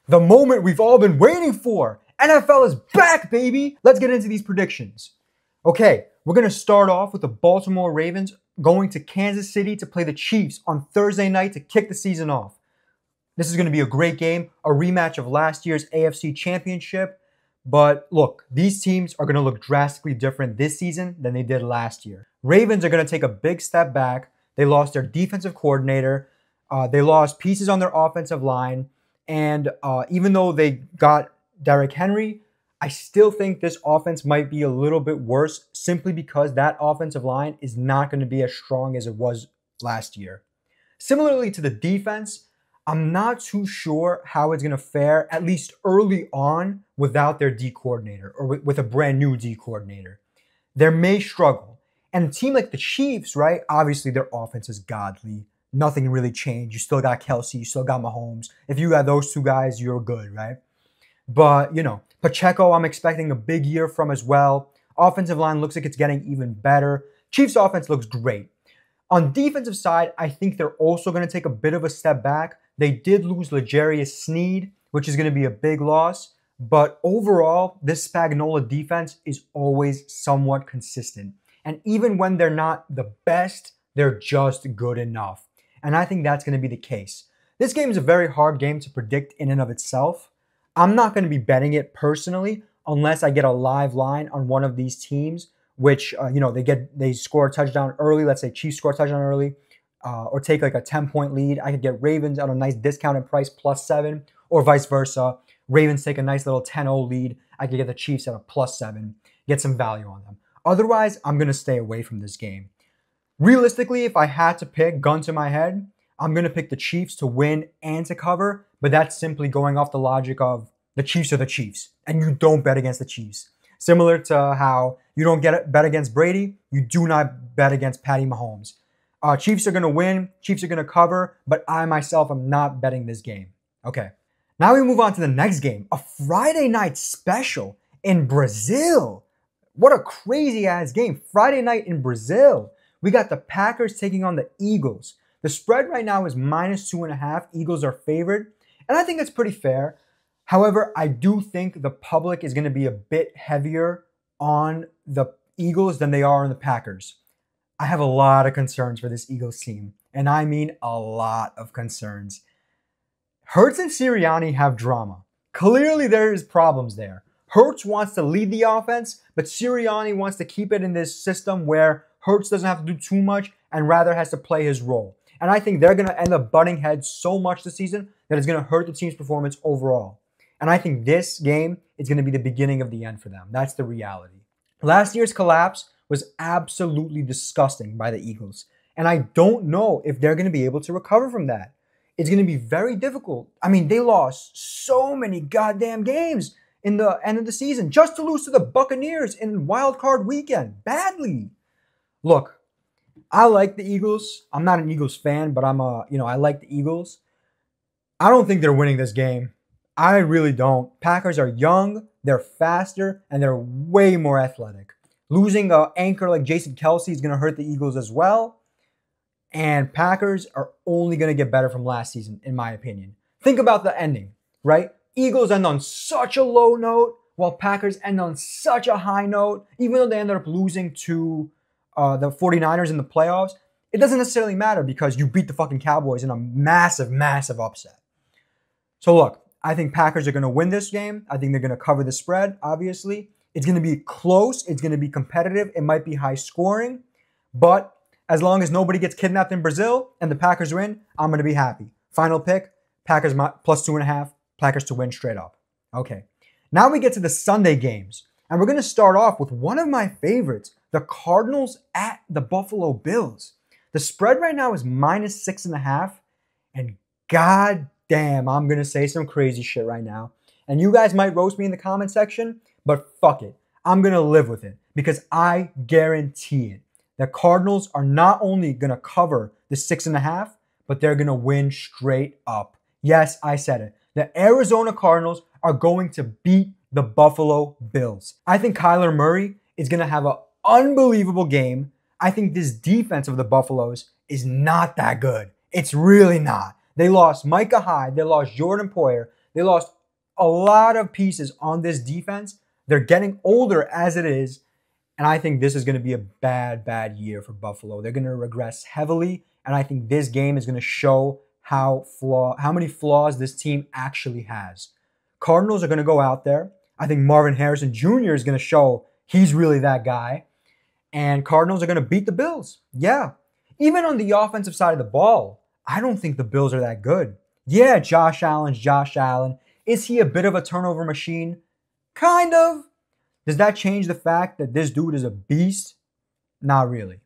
The moment we've all been waiting for. NFL is back, baby. Let's get into these predictions. Okay, we're going to start off with the Baltimore Ravens going to Kansas City to play the Chiefs on Thursday night to kick the season off. This is going to be a great game, a rematch of last year's AFC Championship. But look, these teams are going to look drastically different this season than they did last year. Ravens are going to take a big step back. They lost their defensive coordinator. They lost pieces on their offensive line. And even though they got Derrick Henry, I still think this offense might be a little bit worse simply because that offensive line is not going to be as strong as it was last year. Similarly to the defense, I'm not too sure how it's going to fare, at least early on, without their D coordinator or with a brand new D coordinator. They may struggle. And a team like the Chiefs, right? Obviously, their offense is godly. Nothing really changed. You still got Kelsey. You still got Mahomes. If you got those two guys, you're good, right? But, Pacheco, I'm expecting a big year from as well. Offensive line looks like it's getting even better. Chiefs offense looks great. On defensive side, I think they're also going to take a bit of a step back. They did lose L'Jarius Sneed, which is going to be a big loss. But overall, this Spagnuolo defense is always somewhat consistent. And even when they're not the best, they're just good enough. And I think that's going to be the case. This game is a very hard game to predict in and of itself. I'm not going to be betting it personally unless I get a live line on one of these teams, which, they score a touchdown early. Let's say Chiefs score a touchdown early or take like a 10-point lead. I could get Ravens at a nice discounted price +7 or vice versa. Ravens take a nice little 10-0 lead. I could get the Chiefs at a +7, get some value on them. Otherwise, I'm going to stay away from this game. Realistically, if I had to pick, gun to my head, I'm going to pick the Chiefs to win and to cover, but that's simply going off the logic of the Chiefs are the Chiefs, and you don't bet against the Chiefs. Similar to how you don't bet against Brady, you do not bet against Patty Mahomes. Chiefs are going to win, Chiefs are going to cover, but I myself am not betting this game. Okay, now we move on to the next game, a Friday night special in Brazil. What a crazy-ass game. Friday night in Brazil. We got the Packers taking on the Eagles. The spread right now is -2.5. Eagles are favored. And I think that's pretty fair. However, I do think the public is going to be a bit heavier on the Eagles than they are on the Packers. I have a lot of concerns for this Eagles team. And I mean a lot of concerns. Hurts and Sirianni have drama. Clearly there is problems there. Hurts wants to lead the offense, but Sirianni wants to keep it in this system where Hurts doesn't have to do too much and rather has to play his role. And I think they're going to end up butting heads so much this season that it's going to hurt the team's performance overall. And I think this game is going to be the beginning of the end for them. That's the reality. Last year's collapse was absolutely disgusting by the Eagles. And I don't know if they're going to be able to recover from that. It's going to be very difficult. I mean, they lost so many goddamn games in the end of the season just to lose to the Buccaneers in wild card weekend badly. Look, I like the Eagles. I'm not an Eagles fan, but I like the Eagles. I don't think they're winning this game. I really don't. Packers are young, they're faster, and they're way more athletic. Losing an anchor like Jason Kelsey is going to hurt the Eagles as well. And Packers are only going to get better from last season, in my opinion. Think about the ending, right? Eagles end on such a low note, while Packers end on such a high note. Even though they ended up losing to the 49ers in the playoffs, it doesn't necessarily matter because you beat the fucking Cowboys in a massive, massive upset. So look, I think Packers are going to win this game. I think they're going to cover the spread, obviously. It's going to be close. It's going to be competitive. It might be high scoring. But as long as nobody gets kidnapped in Brazil and the Packers win, I'm going to be happy. Final pick, Packers +2.5, Packers to win straight up. Okay, now we get to the Sunday games. And we're going to start off with one of my favorites, the Cardinals at the Buffalo Bills. The spread right now is -6.5. And god damn, I'm going to say some crazy shit right now. And you guys might roast me in the comment section, but fuck it. I'm going to live with it because I guarantee it. The Cardinals are not only going to cover the 6.5, but they're going to win straight up. Yes, I said it. The Arizona Cardinals are going to beat the Buffalo Bills. I think Kyler Murray is going to have an unbelievable game. I think this defense of the Buffaloes is not that good. It's really not. They lost Micah Hyde. They lost Jordan Poyer. They lost a lot of pieces on this defense. They're getting older as it is. And I think this is going to be a bad, bad year for Buffalo. They're going to regress heavily. And I think this game is going to show how many flaws this team actually has. Cardinals are going to go out there. I think Marvin Harrison Jr. is going to show he's really that guy. And Cardinals are going to beat the Bills. Yeah. Even on the offensive side of the ball, I don't think the Bills are that good. Yeah, Josh Allen's Josh Allen. Is he a bit of a turnover machine? Kind of. Does that change the fact that this dude is a beast? Not really.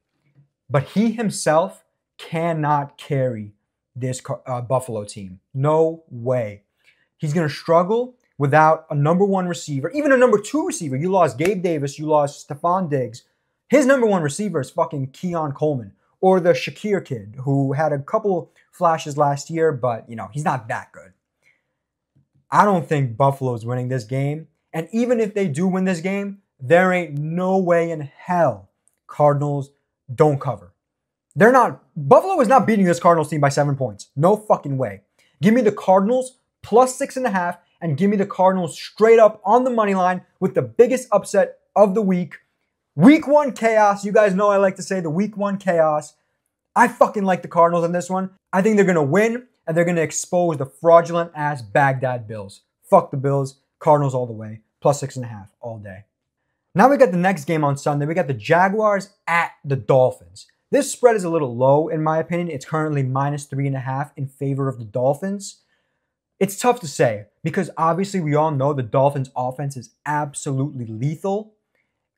But he himself cannot carry this Buffalo team. No way. He's going to struggle without a number one receiver, even a number two receiver. You lost Gabe Davis. You lost Stephon Diggs. His number one receiver is fucking Keon Coleman or the Shakir kid who had a couple flashes last year, but, he's not that good. I don't think Buffalo's winning this game. And even if they do win this game, there ain't no way in hell Cardinals don't cover. Buffalo is not beating this Cardinals team by 7 points. No fucking way. Give me the Cardinals plus 6.5 and give me the Cardinals straight up on the money line with the biggest upset of the week. Week 1 chaos. You guys know I like to say the week 1 chaos. I fucking like the Cardinals in this one. I think they're going to win and they're going to expose the fraudulent ass Baghdad Bills. Fuck the Bills. Cardinals all the way. Plus 6.5 all day. Now we got the next game on Sunday. We got the Jaguars at the Dolphins. This spread is a little low in my opinion. It's currently minus 3.5 in favor of the Dolphins. It's tough to say because obviously we all know the Dolphins offense is absolutely lethal.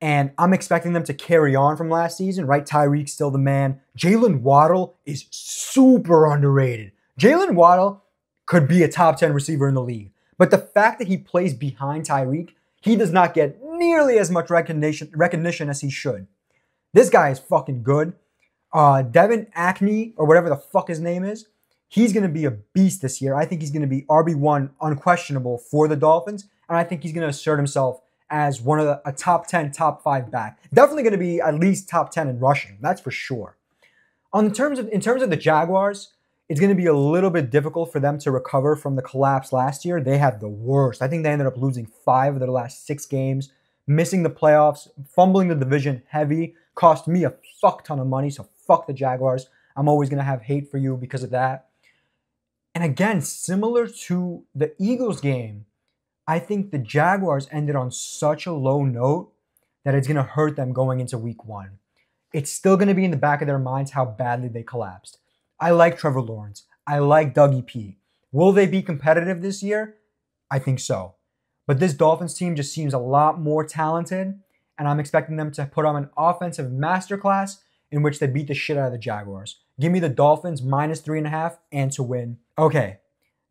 And I'm expecting them to carry on from last season, right? Tyreek's still the man. Jalen Waddle is super underrated. Jalen Waddle could be a top 10 receiver in the league. But the fact that he plays behind Tyreek, he does not get nearly as much recognition as he should. This guy is fucking good. Devin Acne, or whatever the fuck his name is, he's going to be a beast this year. I think he's going to be RB1 unquestionable for the Dolphins. And I think he's going to assert himself as one of a top 10, top 5 back. Definitely going to be at least top 10 in rushing. That's for sure. In terms of the Jaguars, it's going to be a little bit difficult for them to recover from the collapse last year. They had the worst. I think they ended up losing 5 of their last 6 games, missing the playoffs, fumbling the division heavy, cost me a fuck ton of money, so fuck the Jaguars. I'm always going to have hate for you because of that. And again, similar to the Eagles game, I think the Jaguars ended on such a low note that it's going to hurt them going into week 1. It's still going to be in the back of their minds how badly they collapsed. I like Trevor Lawrence. I like Dougie P. Will they be competitive this year? I think so. But this Dolphins team just seems a lot more talented, and I'm expecting them to put on an offensive masterclass in which they beat the shit out of the Jaguars. Give me the Dolphins minus 3.5 and to win. Okay,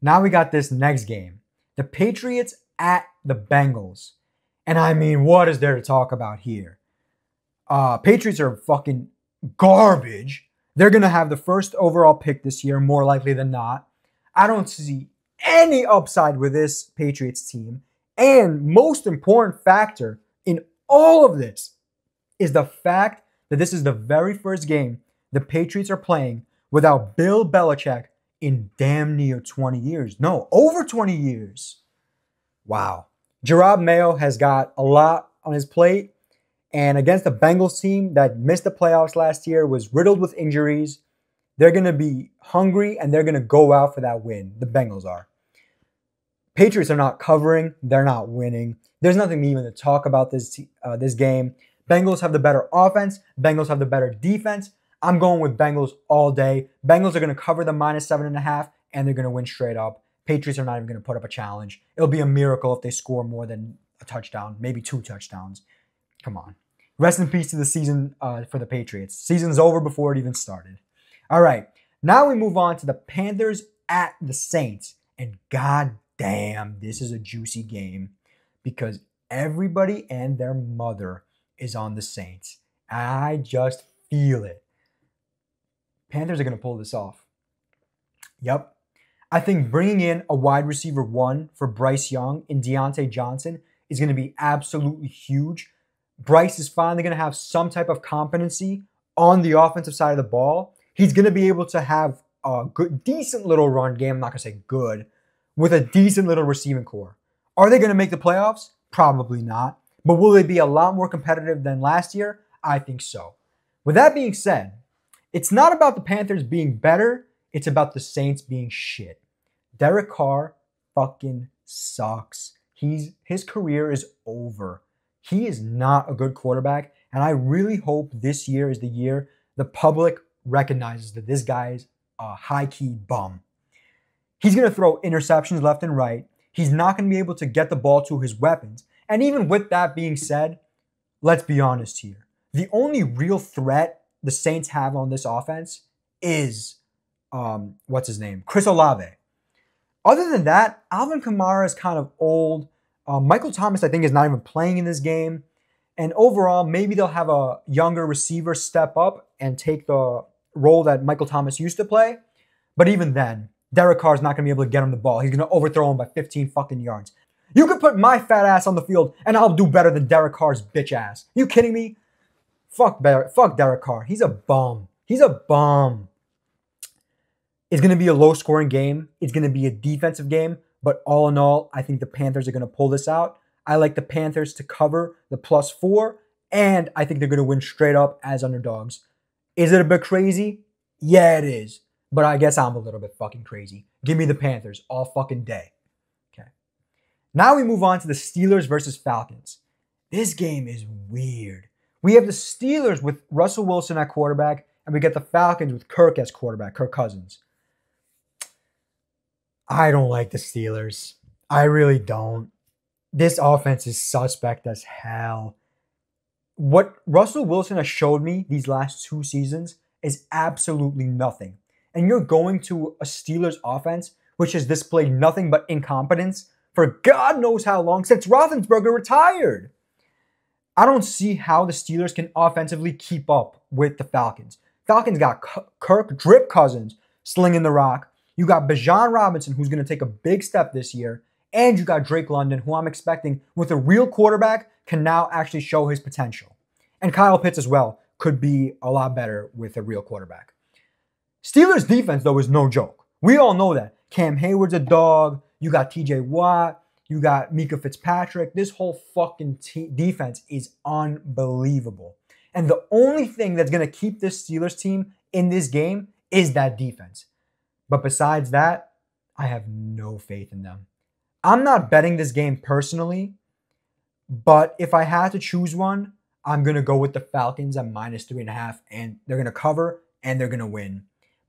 now we got this next game. The Patriots at the Bengals. And I mean, what is there to talk about here? Patriots are fucking garbage. They're going to have the first overall pick this year, more likely than not. I don't see any upside with this Patriots team. And most important factor in all of this is the fact that this is the very first game the Patriots are playing without Bill Belichick in damn near 20 years. No, over 20 years. Wow. Gerard Mayo has got a lot on his plate. And against the Bengals team that missed the playoffs last year, was riddled with injuries, they're going to be hungry and they're going to go out for that win. The Bengals are. Patriots are not covering. They're not winning. There's nothing even to talk about this game. Bengals have the better offense. Bengals have the better defense. I'm going with Bengals all day. Bengals are going to cover the minus 7.5 and they're going to win straight up. Patriots are not even going to put up a challenge. It'll be a miracle if they score more than a touchdown, maybe 2 touchdowns. Come on. Rest in peace to the season for the Patriots. Season's over before it even started. All right. Now we move on to the Panthers at the Saints. And god damn, this is a juicy game because everybody and their mother is on the Saints. I just feel it. Panthers are going to pull this off. Yep. I think bringing in a wide receiver 1 for Bryce Young and Deontay Johnson is going to be absolutely huge. Bryce is finally going to have some type of competency on the offensive side of the ball. He's going to be able to have a decent little run game. I'm not going to say good, with a decent little receiving core. Are they going to make the playoffs? Probably not. But will they be a lot more competitive than last year? I think so. With that being said, it's not about the Panthers being better. It's about the Saints being shit. Derek Carr fucking sucks. His career is over. He is not a good quarterback. And I really hope this year is the year the public recognizes that this guy is a high-key bum. He's going to throw interceptions left and right. He's not going to be able to get the ball to his weapons. And even with that being said, let's be honest here. The only real threat the Saints have on this offense is, Chris Olave. Other than that, Alvin Kamara is kind of old. Michael Thomas, I think, is not even playing in this game. And overall, maybe they'll have a younger receiver step up and take the role that Michael Thomas used to play. But even then, Derek Carr is not going to be able to get him the ball. He's going to overthrow him by 15 fucking yards. You could put my fat ass on the field, and I'll do better than Derek Carr's bitch ass. You kidding me? Fuck Derek Carr. He's a bum. He's a bum. It's going to be a low-scoring game. It's going to be a defensive game. But all in all, I think the Panthers are going to pull this out. I like the Panthers to cover the +4, and I think they're going to win straight up as underdogs. Is it a bit crazy? Yeah, it is. But I guess I'm a little bit fucking crazy. Give me the Panthers all fucking day. Okay. Now we move on to the Steelers versus Falcons. This game is weird. We have the Steelers with Russell Wilson at quarterback, and we get the Falcons with Kirk as quarterback, Kirk Cousins. I don't like the Steelers. I really don't. This offense is suspect as hell. What Russell Wilson has showed me these last 2 seasons is absolutely nothing. And you're going to a Steelers offense which has displayed nothing but incompetence for God knows how long since Roethlisberger retired. I don't see how the Steelers can offensively keep up with the Falcons. Falcons got Kirk Drip Cousins slinging the rock. You got Bijan Robinson, who's going to take a big step this year. And you got Drake London, who I'm expecting with a real quarterback can now actually show his potential. And Kyle Pitts as well could be a lot better with a real quarterback. Steelers defense, though, is no joke. We all know that. Cam Hayward's a dog. You got TJ Watt. You got Mika Fitzpatrick. This whole fucking defense is unbelievable. And the only thing that's going to keep this Steelers team in this game is that defense. But besides that, I have no faith in them. I'm not betting this game personally, but if I had to choose one, I'm going to go with the Falcons at -3.5, and they're going to cover and they're going to win.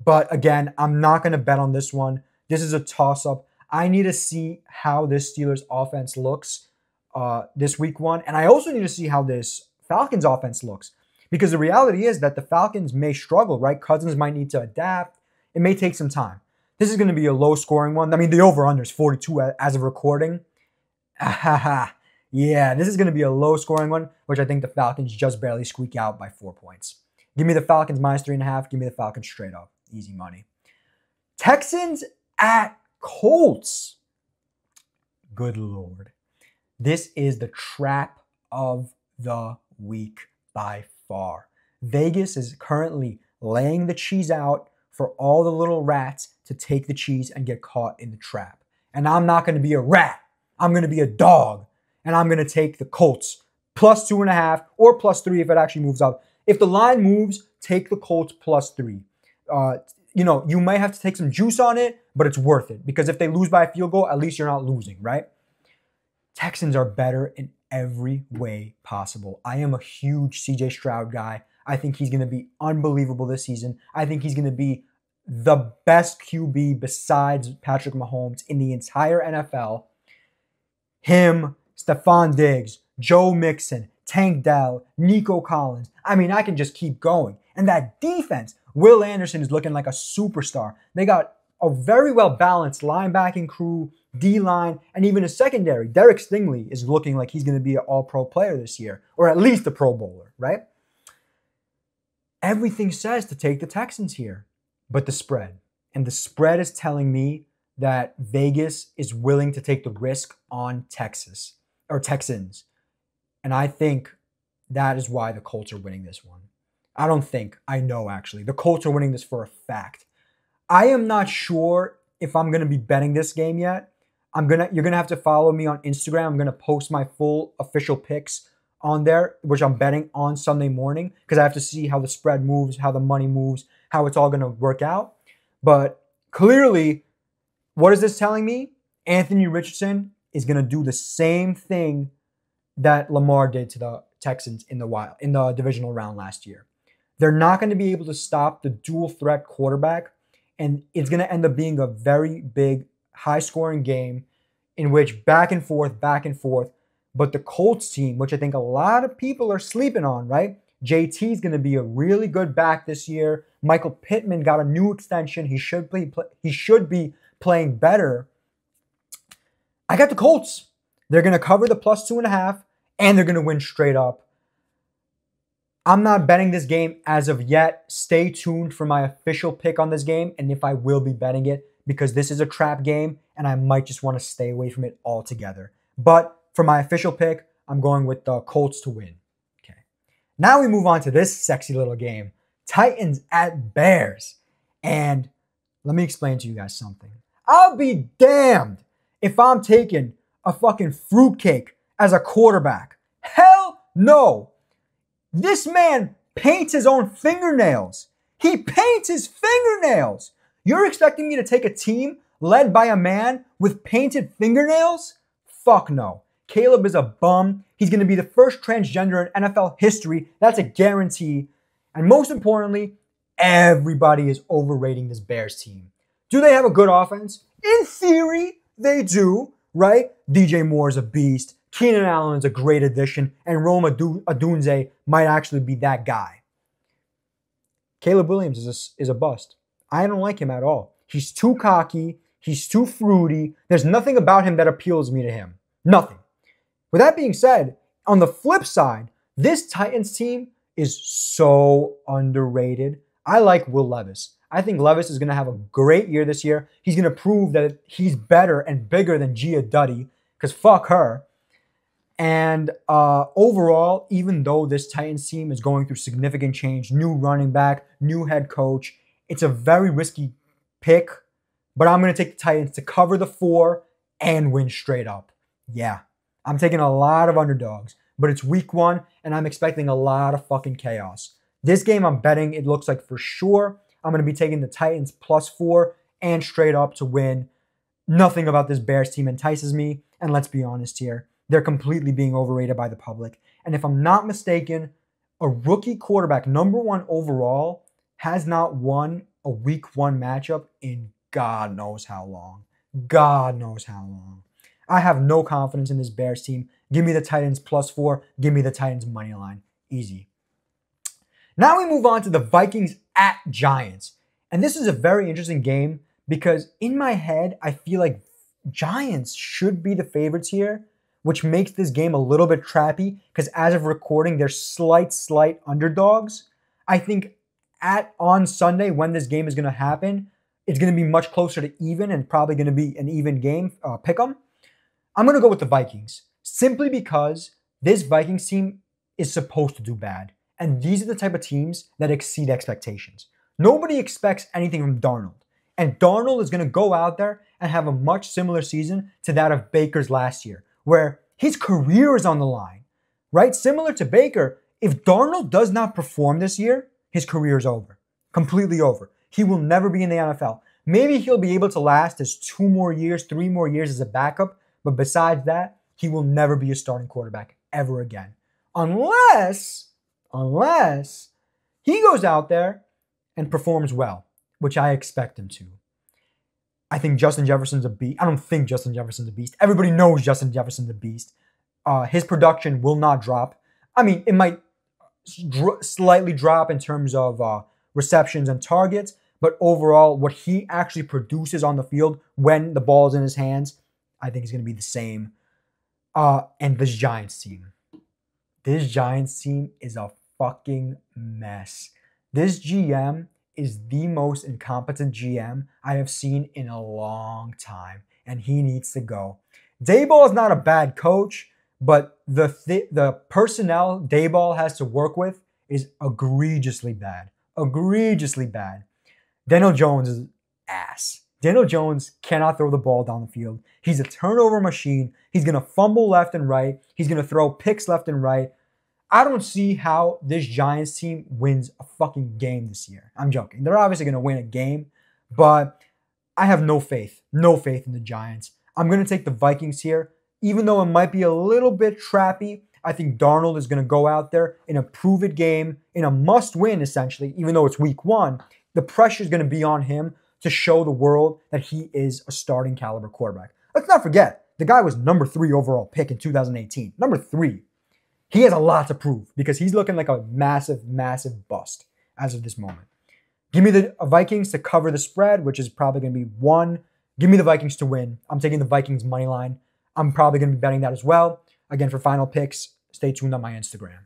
But again, I'm not going to bet on this one. This is a toss-up. I need to see how this Steelers offense looks this week 1, and I also need to see how this Falcons offense looks, because the reality is that the Falcons may struggle, right? Cousins might need to adapt. It may take some time. This is going to be a low-scoring one. I mean, the over-under is 42 as of recording. Yeah, this is going to be a low-scoring one, which I think the Falcons just barely squeak out by 4 points. Give me the Falcons -3.5. Give me the Falcons straight up. Easy money. Texans at Colts. Good Lord. This is the trap of the week by far. Vegas is currently laying the cheese out for all the little rats to take the cheese and get caught in the trap. And I'm not going to be a rat. I'm going to be a dog. And I'm going to take the Colts +2.5 or +3 if it actually moves up. If the line moves, take the Colts +3. You may have to take some juice on it, but it's worth it. Because if they lose by a field goal, at least you're not losing, right? Texans are better in every way possible. I am a huge CJ Stroud guy. I think he's going to be unbelievable this season. I think he's going to be the best QB besides Patrick Mahomes in the entire NFL. Him, Stephon Diggs, Joe Mixon, Tank Dell, Nico Collins. I mean, I can just keep going. And that defense, Will Anderson is looking like a superstar. They got a very well-balanced linebacking crew, D-line, and even a secondary. Derek Stingley is looking like he's going to be an all-pro player this year, or at least a Pro Bowler, right? Everything says to take the Texans here, but the spread. And the spread is telling me that Vegas is willing to take the risk on Texans. And I think that is why the Colts are winning this one. I know actually. The Colts are winning this for a fact. I am not sure if I'm going to be betting this game yet. You're gonna have to follow me on Instagram. I'm gonna post my full official picks on there, which I'm betting on Sunday morning because I have to see how the spread moves, how the money moves, how it's all gonna work out. But clearly, what is this telling me? Anthony Richardson is gonna do the same thing that Lamar did to the Texans in the divisional round last year. They're not going to be able to stop the dual threat quarterback, and it's going to end up being a very big, high-scoring game in which back and forth. But the Colts team, which I think a lot of people are sleeping on, right? JT is going to be a really good back this year. Michael Pittman got a new extension. He should be playing better. I got the Colts. They're going to cover the +2.5, and they're going to win straight up. I'm not betting this game as of yet. Stay tuned for my official pick on this game, and if I will be betting it, because this is a trap game, and I might just want to stay away from it altogether. But for my official pick, I'm going with the Colts to win. Okay. Now we move on to this sexy little game. Titans at Bears. And let me explain to you guys something. I'll be damned if I'm taking a fucking fruitcake as a quarterback. Hell no. This man paints his own fingernails. He paints his fingernails. You're expecting me to take a team led by a man with painted fingernails? Fuck no. Caleb is a bum. He's going to be the first transgender in NFL history. That's a guarantee. And most importantly, everybody is overrating this Bears team. Do they have a good offense? In theory, they do, right? DJ Moore is a beast. Keenan Allen is a great addition. And Rome Odunze might actually be that guy. Caleb Williams is a bust. I don't like him at all. He's too cocky. He's too fruity. There's nothing about him that appeals me to him. Nothing. With that being said, on the flip side, this Titans team is so underrated. I like Will Levis. I think Levis is going to have a great year this year. He's going to prove that he's better and bigger than Gia Duddy, because fuck her. And overall, even though this Titans team is going through significant change, new running back, new head coach, it's a very risky pick. But I'm going to take the Titans to cover the 4 and win straight up. Yeah, I'm taking a lot of underdogs. But it's week 1, and I'm expecting a lot of fucking chaos. This game I'm betting, it looks like for sure, I'm going to be taking the Titans +4 and straight up to win. Nothing about this Bears team entices me. And let's be honest here, they're completely being overrated by the public. And if I'm not mistaken, a rookie quarterback, number 1 overall, has not won a week 1 matchup in God knows how long. God knows how long. I have no confidence in this Bears team. Give me the Titans +4. Give me the Titans money line. Easy. Now we move on to the Vikings at Giants. And this is a very interesting game because in my head, I feel like Giants should be the favorites here, which makes this game a little bit trappy because as of recording, they're slight underdogs. I think on Sunday when this game is going to happen, it's going to be much closer to even and probably going to be an even game, pick 'em. I'm going to go with the Vikings simply because this Vikings team is supposed to do bad. And these are the type of teams that exceed expectations. Nobody expects anything from Darnold. And Darnold is going to go out there and have a much similar season to that of Baker's last year, where his career is on the line, right? Similar to Baker, if Darnold does not perform this year, his career is over, completely over. He will never be in the NFL. Maybe he'll be able to last as 2 more years, 3 more years as a backup, but besides that, he will never be a starting quarterback ever again. Unless he goes out there and performs well, which I expect him to. I think Justin Jefferson's a beast. I don't think Justin Jefferson's a beast. Everybody knows Justin Jefferson's a beast. His production will not drop. I mean, it might slightly drop in terms of receptions and targets, but overall, what he actually produces on the field when the ball is in his hands, I think is going to be the same. And this Giants team is a fucking mess. This GM is the most incompetent GM I have seen in a long time, and he needs to go. Daboll is not a bad coach, but the personnel Daboll has to work with is egregiously bad. Egregiously bad. Daniel Jones is ass. Daniel Jones cannot throw the ball down the field. He's a turnover machine. He's going to fumble left and right. He's going to throw picks left and right. I don't see how this Giants team wins a fucking game this year. I'm joking. They're obviously going to win a game, but I have no faith in the Giants. I'm going to take the Vikings here. Even though it might be a little bit trappy, I think Darnold is going to go out there in a prove-it game, in a must-win, essentially, even though it's week 1. The pressure is going to be on him to show the world that he is a starting caliber quarterback. Let's not forget, the guy was number 3 overall pick in 2018. Number 3. He has a lot to prove because he's looking like a massive, massive bust as of this moment. Give me the Vikings to cover the spread, which is probably going to be 1. Give me the Vikings to win. I'm taking the Vikings money line. I'm probably going to be betting that as well. Again, for final picks, stay tuned on my Instagram.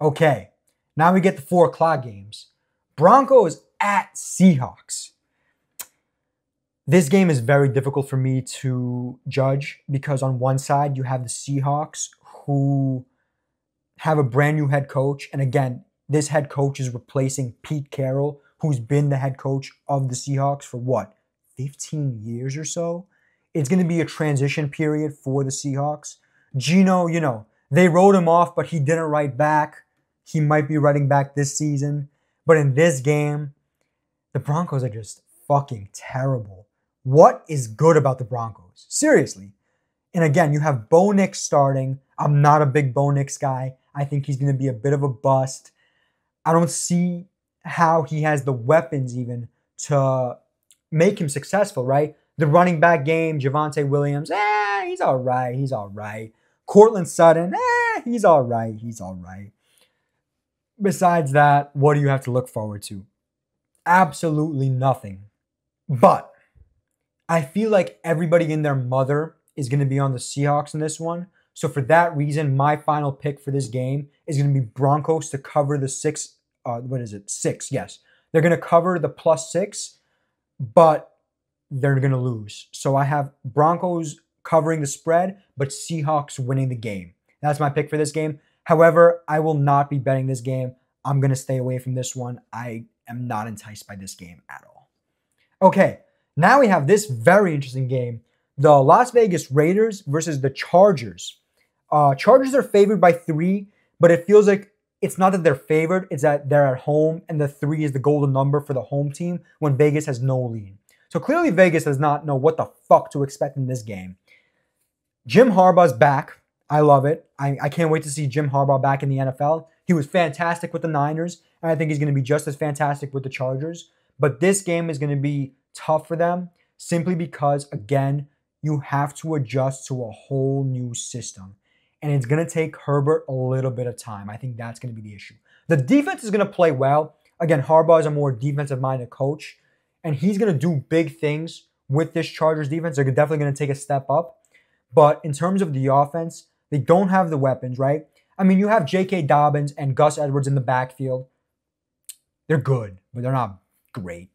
Okay, now we get the 4 o'clock games. Broncos at Seahawks. This game is very difficult for me to judge because on one side you have the Seahawks who have a brand new head coach. And again, this head coach is replacing Pete Carroll, who's been the head coach of the Seahawks for what, 15 years or so? It's going to be a transition period for the Seahawks. Geno, they wrote him off, but he didn't write back. He might be writing back this season. But in this game, the Broncos are just fucking terrible. What is good about the Broncos? Seriously. And again, you have Bo Nix starting. I'm not a big Bo Nix guy. I think he's going to be a bit of a bust. I don't see how he has the weapons even to make him successful, right? The running back game, Javonte Williams, he's all right. Cortland Sutton, he's all right. Besides that, what do you have to look forward to? Absolutely nothing. But I feel like everybody and their mother is going to be on the Seahawks in this one. So for that reason, my final pick for this game is going to be Broncos to cover the 6. 6, yes. They're going to cover the +6, but they're going to lose. So I have Broncos covering the spread, but Seahawks winning the game. That's my pick for this game. However, I will not be betting this game. I'm going to stay away from this one. I am not enticed by this game at all. Okay, now we have this very interesting game. The Las Vegas Raiders versus the Chargers. Chargers are favored by 3, but it feels like it's not that they're favored. It's that they're at home, and the 3 is the golden number for the home team when Vegas has no lead. So clearly Vegas does not know what the fuck to expect in this game. Jim Harbaugh's back. I love it. I can't wait to see Jim Harbaugh back in the NFL. He was fantastic with the Niners, and I think he's going to be just as fantastic with the Chargers. But this game is going to be tough for them simply because, again, you have to adjust to a whole new system. And it's going to take Herbert a little bit of time. I think that's going to be the issue. The defense is going to play well. Again, Harbaugh is a more defensive-minded coach, and he's going to do big things with this Chargers defense. They're definitely going to take a step up. But in terms of the offense, they don't have the weapons, right? I mean, you have J.K. Dobbins and Gus Edwards in the backfield. They're good, but they're not great.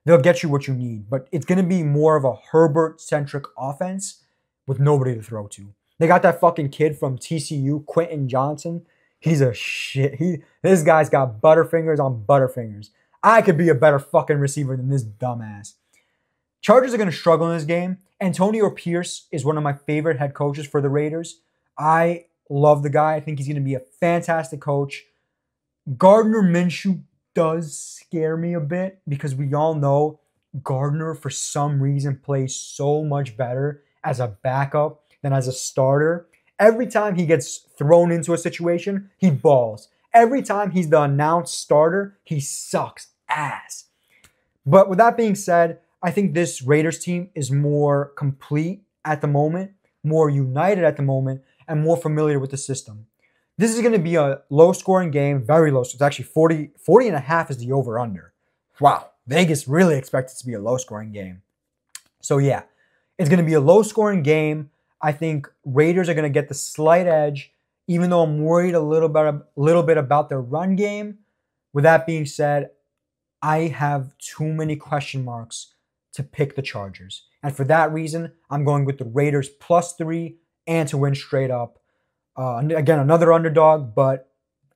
They'll get you what you need, but it's going to be more of a Herbert-centric offense with nobody to throw to. They got that fucking kid from TCU, Quentin Johnson. He's a shit. This guy's got butterfingers on butterfingers. I could be a better fucking receiver than this dumbass. Chargers are going to struggle in this game. Antonio Pierce is one of my favorite head coaches for the Raiders. I love the guy. I think he's going to be a fantastic coach. Gardner Minshew does scare me a bit because we all know Gardner, for some reason, plays so much better as a backup than as a starter. Every time he gets thrown into a situation, he balls. Every time he's the announced starter, he sucks ass. But with that being said, I think this Raiders team is more complete at the moment, more united at the moment, and more familiar with the system. This is going to be a low-scoring game, very low. So it's actually 40 and a half is the over-under. Wow, Vegas really expects it to be a low-scoring game. So yeah, it's going to be a low-scoring game. I think Raiders are going to get the slight edge, even though I'm worried a little bit about their run game. With that being said, I have too many question marks to pick the Chargers. And for that reason, I'm going with the Raiders +3 and to win straight up. Again, another underdog, but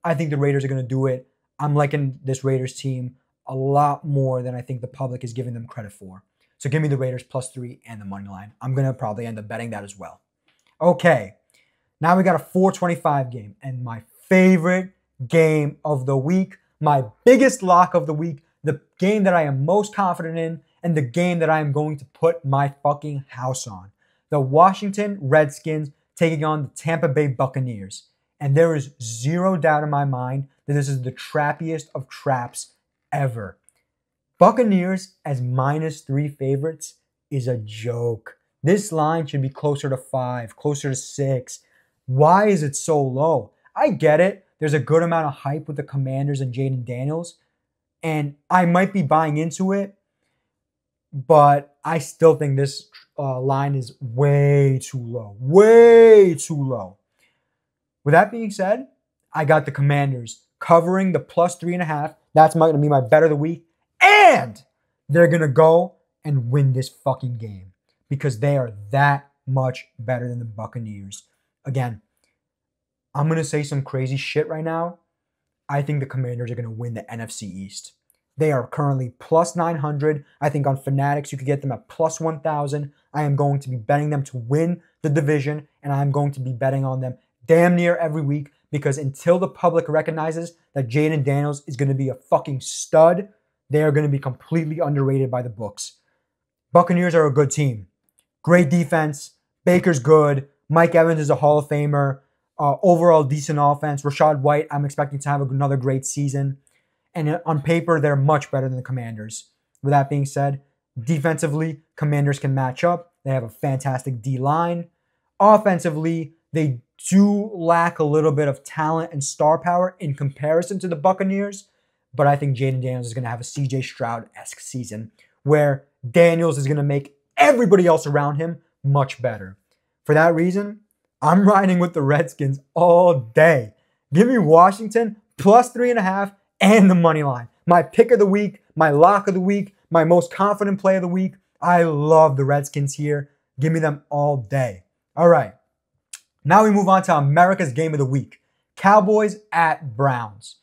I think the Raiders are going to do it. I'm liking this Raiders team a lot more than I think the public is giving them credit for. So give me the Raiders +3 and the money line. I'm going to probably end up betting that as well. Okay, now we got a 425 game, and my favorite game of the week, my biggest lock of the week, the game that I am most confident in, and the game that I am going to put my fucking house on. The Washington Redskins taking on the Tampa Bay Buccaneers. And there is zero doubt in my mind that this is the trappiest of traps ever. Buccaneers as -3 favorites is a joke. This line should be closer to 5, closer to 6. Why is it so low? I get it. There's a good amount of hype with the Commanders and Jaden Daniels, and I might be buying into it, but I still think this line is way too low. Way too low. With that being said, I got the Commanders covering the +3.5. That's going to be my bet of the week. And they're going to go and win this fucking game because they are that much better than the Buccaneers. Again, I'm going to say some crazy shit right now. I think the Commanders are going to win the NFC East. They are currently +900. I think on Fanatics you could get them at +1,000. I am going to be betting them to win the division, and I am going to be betting on them damn near every week because until the public recognizes that Jaden Daniels is going to be a fucking stud, they are going to be completely underrated by the books. Buccaneers are a good team. Great defense. Baker's good. Mike Evans is a Hall of Famer. Overall decent offense. Rachaad White, I'm expecting to have another great season. And on paper, they're much better than the Commanders. With that being said, defensively, Commanders can match up. They have a fantastic D-line. Offensively, they do lack a little bit of talent and star power in comparison to the Buccaneers. But I think Jaden Daniels is going to have a CJ Stroud-esque season where Daniels is going to make everybody else around him much better. For that reason, I'm riding with the Redskins all day. Give me Washington +3.5 and the money line. My pick of the week, my lock of the week, my most confident play of the week. I love the Redskins here. Give me them all day. All right. Now we move on to America's game of the week. Cowboys at Browns.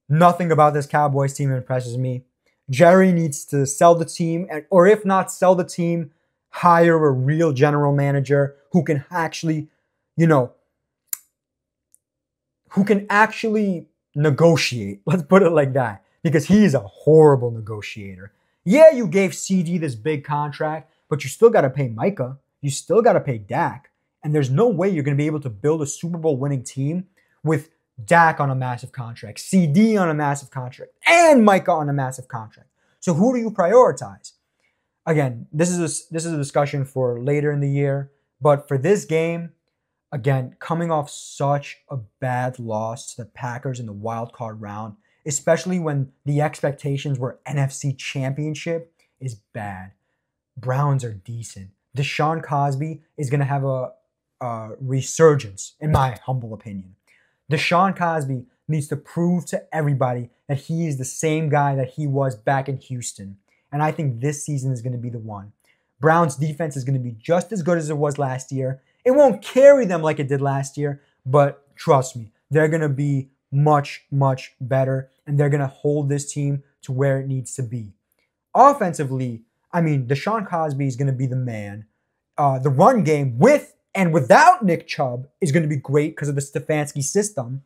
Nothing about this Cowboys team impresses me. Jerry needs to sell the team, or if not sell the team, hire a real general manager who can actually, negotiate. Let's put it like that. Because he's a horrible negotiator. Yeah, you gave CD this big contract, but you still got to pay Micah. You still got to pay Dak. And there's no way you're going to be able to build a Super Bowl winning team with Dak on a massive contract, CD on a massive contract, and Micah on a massive contract. So who do you prioritize? Again, this is a discussion for later in the year. But for this game, again, coming off such a bad loss to the Packers in the wild card round, especially when the expectations were NFC Championship, is bad. Browns are decent. Deshaun Cosby is going to have a resurgence, in my humble opinion. Deshaun Cosby needs to prove to everybody that he is the same guy that he was back in Houston. And I think this season is going to be the one. Browns defense is going to be just as good as it was last year. It won't carry them like it did last year, but trust me, they're going to be much, much better, and they're going to hold this team to where it needs to be. Offensively, Deshaun Cosby is going to be the man. The run game with and without Nick Chubb is going to be great because of the Stefanski system.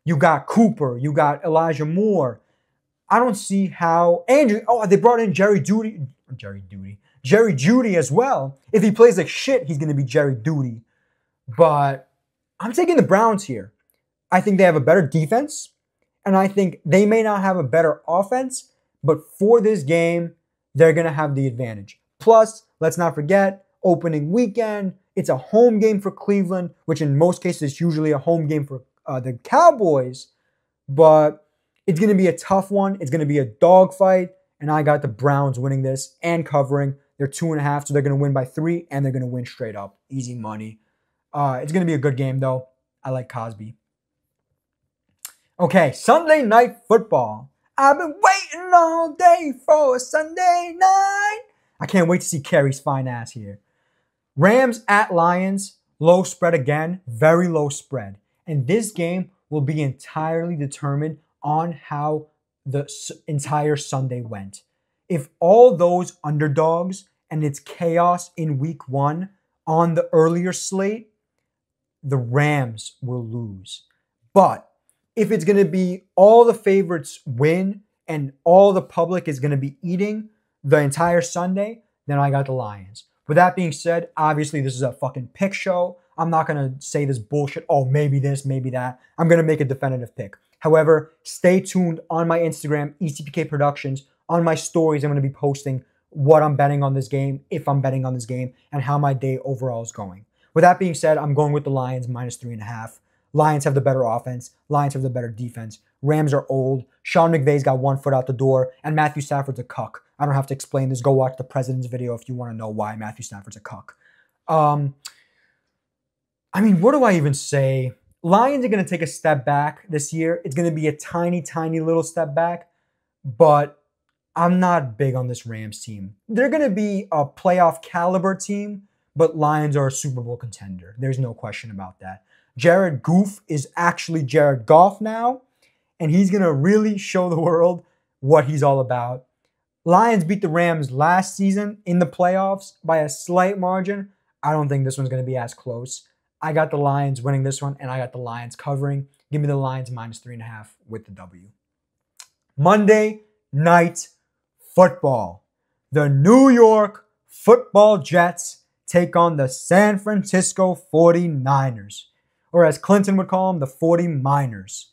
You got Cooper. You got Elijah Moore. I don't see how they brought in Jerry Jeudy as well. If he plays like shit, he's going to be Jerry Jeudy. But I'm taking the Browns here. I think they have a better defense, and I think they may not have a better offense, but for this game, they're going to have the advantage. Plus, let's not forget, opening weekend, it's a home game for Cleveland, which in most cases is usually a home game for the Cowboys, but it's going to be a tough one. It's going to be a dogfight, and I got the Browns winning this and covering. They're 2.5, so they're going to win by 3, and they're going to win straight up. Easy money. It's going to be a good game, though. I like Cosby. Okay, Sunday Night Football. I've been waiting all day for a Sunday night. I can't wait to see Kerry's fine ass here. Rams at Lions. Low spread again. Very low spread. And this game will be entirely determined on how the entire Sunday went. If all those underdogs and it's chaos in week 1 on the earlier slate, the Rams will lose. But if it's going to be all the favorites win and all the public is going to be eating the entire Sunday, then I got the Lions. With that being said, obviously this is a fucking pick show. I'm not going to say this bullshit, oh, maybe this, maybe that. I'm going to make a definitive pick. However, stay tuned on my Instagram, ECPK Productions. On my stories, I'm going to be posting what I'm betting on this game, if I'm betting on this game, and how my day overall is going. With that being said, I'm going with the Lions minus 3.5. Lions have the better offense. Lions have the better defense. Rams are old. Sean McVay's got one foot out the door, and Matthew Stafford's a cuck. I don't have to explain this. Go watch the President's video if you want to know why Matthew Stafford's a cuck. I mean, what do I even say? Lions are going to take a step back this year. It's going to be a tiny, tiny little step back, but I'm not big on this Rams team. They're going to be a playoff caliber team, but Lions are a Super Bowl contender. There's no question about that. Jared Goff is actually Jared Goff now, and he's going to really show the world what he's all about. Lions beat the Rams last season in the playoffs by a slight margin. I don't think this one's going to be as close. I got the Lions winning this one, and I got the Lions covering. Give me the Lions minus 3.5 with the W. Monday Night Football. The New York Football Jets take on the San Francisco 49ers, or as Clinton would call them, the 40-miners.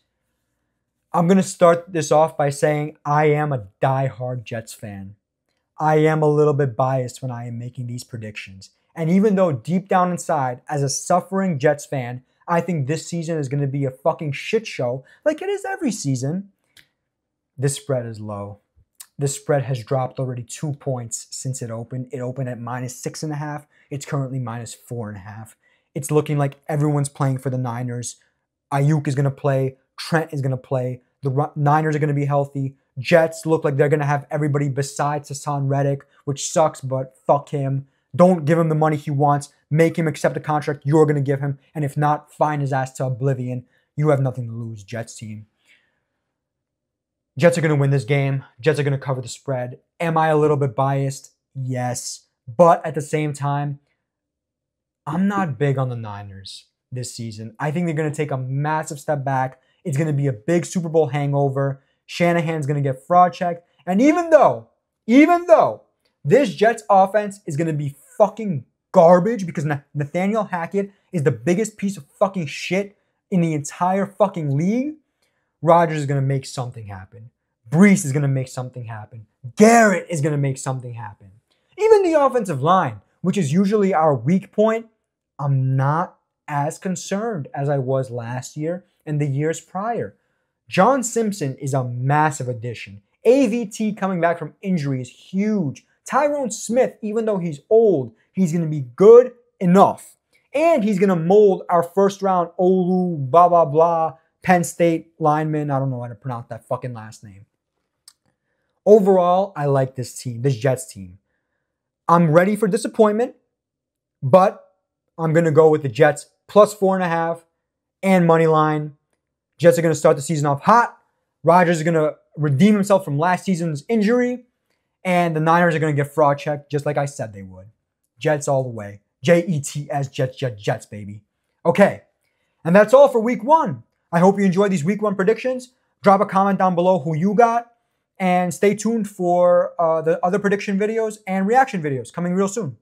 I'm going to start this off by saying I am a diehard Jets fan. I am a little bit biased when I am making these predictions. And even though deep down inside, as a suffering Jets fan, I think this season is going to be a fucking shit show like it is every season, this spread is low. This spread has dropped already 2 points since it opened. It opened at minus 6.5. It's currently minus 4.5. It's looking like everyone's playing for the Niners. Ayuk is going to play. Trent is going to play. The Niners are going to be healthy. Jets look like they're going to have everybody besides Hassan Reddick, which sucks, but fuck him. Don't give him the money he wants. Make him accept the contract you're going to give him. And if not, fine his ass to oblivion. You have nothing to lose, Jets team. Jets are going to win this game. Jets are going to cover the spread. Am I a little bit biased? Yes. But at the same time, I'm not big on the Niners this season. I think they're going to take a massive step back. It's going to be a big Super Bowl hangover. Shanahan's going to get fraud checked. And even though this Jets offense is going to be fucking garbage because Nathaniel Hackett is the biggest piece of fucking shit in the entire fucking league, Rodgers is going to make something happen. Brees is going to make something happen. Garrett is going to make something happen. Even the offensive line, which is usually our weak point, I'm not as concerned as I was last year and the years prior. John Simpson is a massive addition. AVT coming back from injury is huge. Tyrone Smith, even though he's old, he's going to be good enough. And he's going to mold our first round Olu, blah, blah, blah, Penn State lineman. I don't know how to pronounce that fucking last name. Overall, I like this team, this Jets team. I'm ready for disappointment, but I'm going to go with the Jets plus 4.5 and money line. Jets are going to start the season off hot. Rodgers is going to redeem himself from last season's injury. And the Niners are going to get fraud checked just like I said they would. Jets all the way. Jets, Jets, Jets, Jets, baby. Okay. And that's all for week 1. I hope you enjoyed these week 1 predictions. Drop a comment down below who you got. And stay tuned for the other prediction videos and reaction videos coming real soon.